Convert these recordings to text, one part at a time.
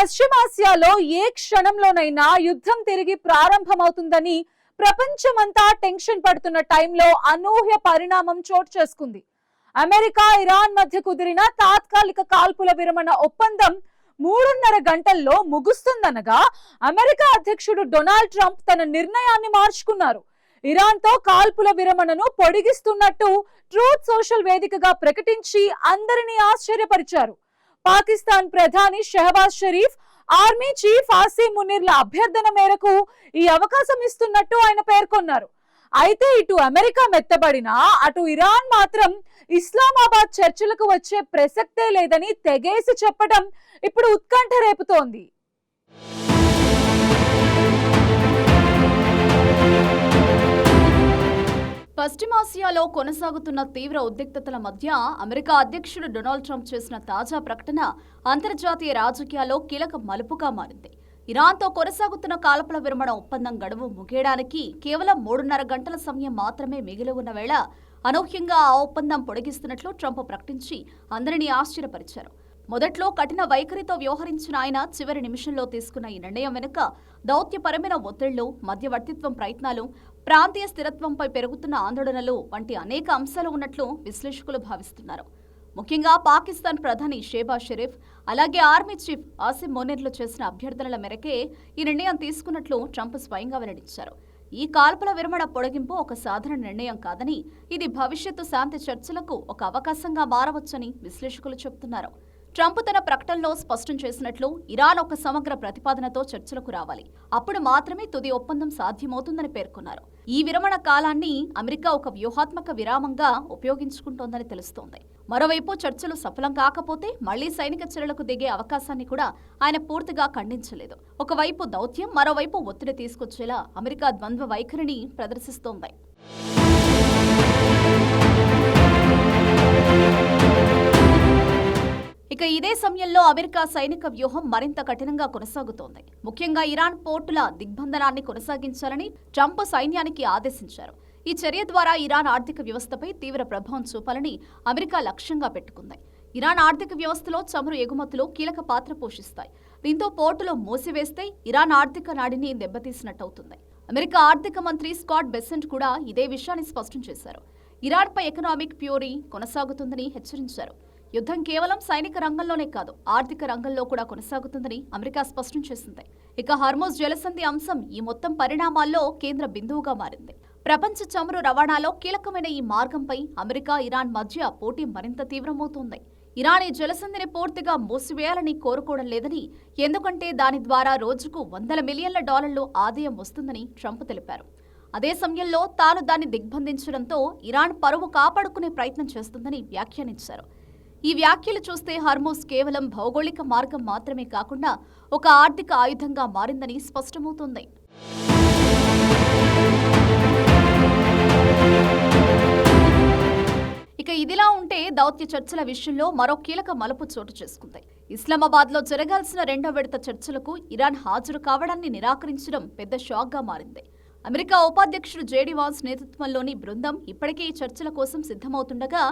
పశ్చిమాసియాలో ఏ క్షణంలోనైనా యుద్ధం తిరిగి ప్రారంభమవుతుందని ప్రపంచమంతా టెన్షన్ పడుతున్న టైంలో అనూహ్య పరిణామం చోటు చేసుకుంది. అమెరికా ఇరాన్ మధ్య కుదిరిన తాత్కాలిక కాల్పుల విరమణ ఒప్పందం 3.5 గంటల్లో ముగుస్తుందనగా అమెరికా అధ్యక్షుడు డొనాల్డ్ ట్రంప్ తన నిర్ణయాన్ని మార్చుకున్నారు. ఇరాన్ తో కాల్పుల విరమణను పొడిగిస్తున్నట్టు ట్రూత్ సోషల్ వేదికగా ప్రకటించి అందరినీ ఆశ్చర్యపరిచారు. పాకిస్తాన్ ప్రధాని షెహబాజ్ షరీఫ్ ఆర్మీ చీఫ్ ఆసిమ్ మునీర్ల అభ్యర్థన మేరకు ఈ అవకాశం ఇస్తున్నట్టు ఆయన పేర్కొన్నారు. అయితే ఇటు అమెరికా మెత్తబడినా అటు ఇరాన్ మాత్రం ఇస్లామాబాద్ చర్చలకు వచ్చే ప్రసక్తే లేదని తెగేసి చెప్పడం ఇప్పుడు ఉత్కంఠ రేపుతోంది. పశ్చిమాసియాలో కొనసాగుతున్న తీవ్ర ఉద్రిక్తతల మధ్య అమెరికా అధ్యక్షుడు డొనాల్డ్ ట్రంప్ చేసిన తాజా ప్రకటన అంతర్జాతీయ రాజకీయాల్లో కీలక మలుపుగా మారింది. ఇరాన్తో కొనసాగుతున్న కాల్పుల విరమణ ఒప్పందం గడువు ముగియడానికి కేవలం 3.5 గంటల సమయం మాత్రమే మిగిలి ఉన్న వేళ అనూహ్యంగా ఆ ఒప్పందం పొడిగిస్తున్నట్లు ట్రంప్ ప్రకటించి అందరినీ ఆశ్చర్యపరిచారు. మొదట్లో కఠిన వైఖరితో వ్యవహరించిన ఆయన చివరి నిమిషంలో తీసుకున్న ఈ నిర్ణయం వెనుక దౌత్యపరమైన ఒత్తిళ్లు, మధ్యవర్తిత్వం ప్రయత్నాలు, ప్రాంతీయ స్థిరత్వంపై పెరుగుతున్న ఆందోళనలు వంటి అనేక అంశాలు ఉన్నట్లు విశ్లేషకులు భావిస్తున్నారు. ముఖ్యంగా పాకిస్తాన్ ప్రధాని షెహబాజ్ షరీఫ్ అలాగే ఆర్మీ చీఫ్ ఆసిమ్ మునీర్లు చేసిన అభ్యర్థనల మేరకే ఈ నిర్ణయం తీసుకున్నట్లు ట్రంప్ స్వయంగా వెల్లడించారు. ఈ కాల్పుల విరమణ పొడిగింపు ఒక సాధారణ నిర్ణయం కాదని, ఇది భవిష్యత్తు శాంతి చర్చలకు ఒక అవకాశంగా మారవచ్చని విశ్లేషకులు చెబుతున్నారు. ట్రంప్ తన ప్రకటనలో స్పష్టం చేసినట్లు ఇరాన్ ఒక సమగ్ర ప్రతిపాదనతో చర్చలకు రావాలి, అప్పుడు మాత్రమే తుది ఒప్పందం సాధ్యమవుతుందని పేర్కొన్నారు. ఈ విరమణ కాలాన్ని అమెరికా ఒక వ్యూహాత్మక విరామంగా ఉపయోగించుకుంటోందని తెలుస్తోంది. మరోవైపు చర్చలు సఫలం కాకపోతే మళ్లీ సైనిక చర్యలకు దిగే అవకాశాన్ని కూడా ఆయన పూర్తిగా ఖండించలేదు. ఒకవైపు దౌత్యం, మరోవైపు ఒత్తిడి తీసుకొచ్చేలా అమెరికా ద్వంద్వ వైఖరిని ప్రదర్శిస్తోంది. ఇక ఇదే సమయంలో అమెరికా సైనిక వ్యూహం మరింత కఠినంగా కొనసాగుతోంది. ముఖ్యంగా ఇరాన్ పోర్టుల దిగ్బంధనాన్ని కొనసాగించాలని ట్రంప్ సైన్యానికి ఆదేశించారు. ఈ చర్య ద్వారా ఇరాన్ ఆర్థిక వ్యవస్థపై తీవ్ర ప్రభావం చూపాలని అమెరికా లక్ష్యంగా పెట్టుకుంది. ఇరాన్ ఆర్థిక వ్యవస్థలో చమురు ఎగుమతులు కీలక పాత్ర పోషిస్తాయి. దీంతో పోర్టులు మూసివేస్తే ఇరాన్ ఆర్థిక నాడిని దెబ్బతీసినట్టవుతుంది. అమెరికా ఆర్థిక మంత్రి స్కాట్ బెసెంట్ కూడా ఇదే విషయాన్ని స్పష్టం చేశారు. ఇరాన్పై ఎకనామిక్ ప్యూరీ కొనసాగుతుందని హెచ్చరించారు. యుద్ధం కేవలం సైనిక రంగంలోనే కాదు, ఆర్థిక రంగంలో కూడా కొనసాగుతుందని అమెరికా స్పష్టం చేసింది. ఇక హార్మోజ్ జలసంధి అంశం ఈ మొత్తం పరిణామాల్లో కేంద్ర బిందువుగా మారింది. ప్రపంచ చమురు రవాణాలో కీలకమైన ఈ మార్గంపై అమెరికా, ఇరాన్ మధ్య పోటీ మరింత తీవ్రమవుతోంది. ఇరాన్ ఈ జలసంధిని పూర్తిగా మూసివేయాలని కోరుకోవడం లేదని, ఎందుకంటే దాని ద్వారా రోజుకు $100 మిలియన్ల ఆదాయం వస్తుందని ట్రంప్ తెలిపారు. అదే సమయంలో తాను దాన్ని దిగ్బంధించడంతో ఇరాన్ పరువు కాపాడుకునే ప్రయత్నం చేస్తుందని వ్యాఖ్యానించారు. ఈ వ్యాఖ్యలు చూస్తే హార్మోజ్ కేవలం భౌగోళిక మార్గం మాత్రమే కాకుండా ఒక ఆర్థిక ఆయుధంగా మారిందని స్పష్టమవుతోంది. ఇక ఇదిలా ఉంటే దౌత్య చర్చల విషయంలో మరో కీలక మలుపు చోటు చేసుకుంది. ఇస్లామాబాద్లో జరగాల్సిన 2వ విడత చర్చలకు ఇరాన్ హాజరు కావడాన్ని నిరాకరించడం పెద్ద షాక్గా మారింది. అమెరికా ఉపాధ్యక్షుడు జేడీ వాన్స్ నేతృత్వంలోని బృందం ఇప్పటికే ఈ చర్చల కోసం సిద్ధమవుతుండగా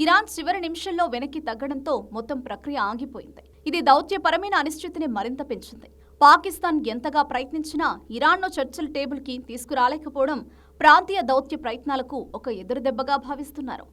ఇరాన్ చివరి నిమిషంలో వెనక్కి తగ్గడంతో మొత్తం ప్రక్రియ ఆగిపోయింది. ఇది దౌత్యపరమైన అనిశ్చితిని మరింత పెంచింది. పాకిస్తాన్ ఎంతగా ప్రయత్నించినా ఇరాన్ను చర్చల టేబుల్కి తీసుకురాలేకపోవడం ప్రాంతీయ దౌత్య ప్రయత్నాలకు ఒక ఎదురుదెబ్బగా భావిస్తున్నారు.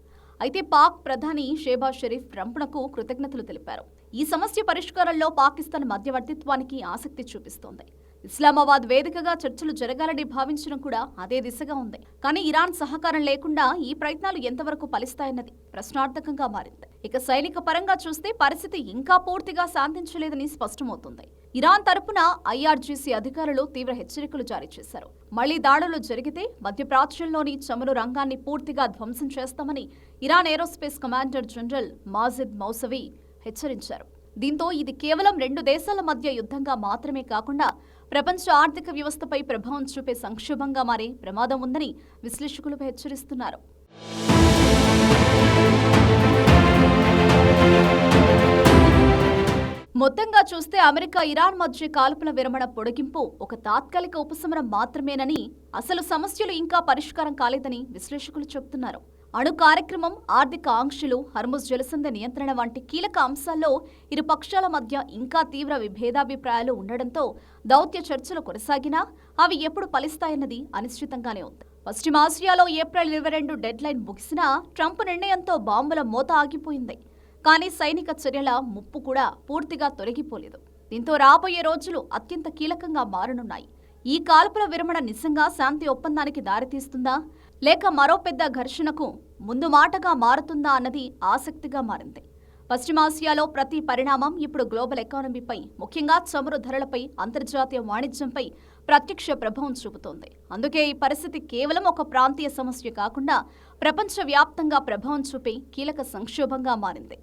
అయితే పాక్ ప్రధాని షెహబాజ్ షరీఫ్ ట్రంప్నకు కృతజ్ఞతలు తెలిపారు. ఈ సమస్య పరిష్కారంలో పాకిస్తాన్ మధ్యవర్తిత్వానికి ఆసక్తి చూపిస్తోంది. ఇస్లామాబాద్ వేదికగా చర్చలు జరగాలని భావించడం కూడా అదే దిశగా ఉంది. కానీ ఇరాన్ సహకారం లేకుండా ఈ ప్రయత్నాలు ఎంతవరకు ఫలిస్తాయన్నది ప్రశ్నార్థకంగా మారింది. ఇక సైనిక పరంగా చూస్తే పరిస్థితి ఇంకా పూర్తిగా శాంతించలేదని స్పష్టమవుతుంది. ఇరాన్ తరపున ఐఆర్జీసీ అధికారులు తీవ్ర హెచ్చరికలు జారీ చేశారు. మళ్లీ దాడులు జరిగితే మధ్యప్రాచ్యంలోని చమురు రంగాన్ని పూర్తిగా ధ్వంసం చేస్తామని Iran aerospace commander general Majid Mousavi హెచ్చరించారు. దీంతో ఇది కేవలం 2 దేశాల మధ్య యుద్ధంగా మాత్రమే కాకుండా ప్రపంచ ఆర్థిక వ్యవస్థపై ప్రభావం చూపే సంక్షోభంగా మారే ప్రమాదం ఉందని విశ్లేషకులు హెచ్చరిస్తున్నారు. మొత్తంగా చూస్తే అమెరికా, ఇరాన్ మధ్య కాల్పుల విరమణ పొడిగింపు ఒక తాత్కాలిక ఉపశమనం మాత్రమేనని, అసలు సమస్యలు ఇంకా పరిష్కారం కాలేదని విశ్లేషకులు చెబుతున్నారు. అణు కార్యక్రమం, ఆర్థిక ఆంక్షలు, హర్ముజ్ జలసంధి నియంత్రణ వంటి కీలక అంశాల్లో ఇరు పక్షాల మధ్య ఇంకా తీవ్ర విభేదాభిప్రాయాలు ఉండడంతో దౌత్య చర్చలు కొనసాగినా అవి ఎప్పుడు ఫలిస్తాయన్నది అనిశ్చితంగానే ఉంది. పశ్చిమాసియాలో ఏప్రిల్ 22 డెడ్ లైన్ ముగిసినా ట్రంప్ నిర్ణయంతో బాంబుల మోత ఆగిపోయింది. కానీ సైనిక చర్యల ముప్పు కూడా పూర్తిగా తొలగిపోలేదు. దీంతో రాబోయే రోజులు అత్యంత కీలకంగా మారనున్నాయి. ఈ కాల్పుల విరమణ నిజంగా శాంతి ఒప్పందానికి దారితీస్తుందా, లేక మరో పెద్ద ఘర్షణకు ముందు మాటగా మారుతుందా అన్నది ఆసక్తిగా మారింది. పశ్చిమాసియాలో ప్రతి పరిణామం ఇప్పుడు గ్లోబల్ ఎకానమీపై, ముఖ్యంగా చమురు ధరలపై, అంతర్జాతీయ వాణిజ్యంపై ప్రత్యక్ష ప్రభావం చూపుతోంది. అందుకే ఈ పరిస్థితి కేవలం ఒక ప్రాంతీయ సమస్య కాకుండా ప్రపంచవ్యాప్తంగా ప్రభావం చూపే కీలక సంక్షోభంగా మారింది.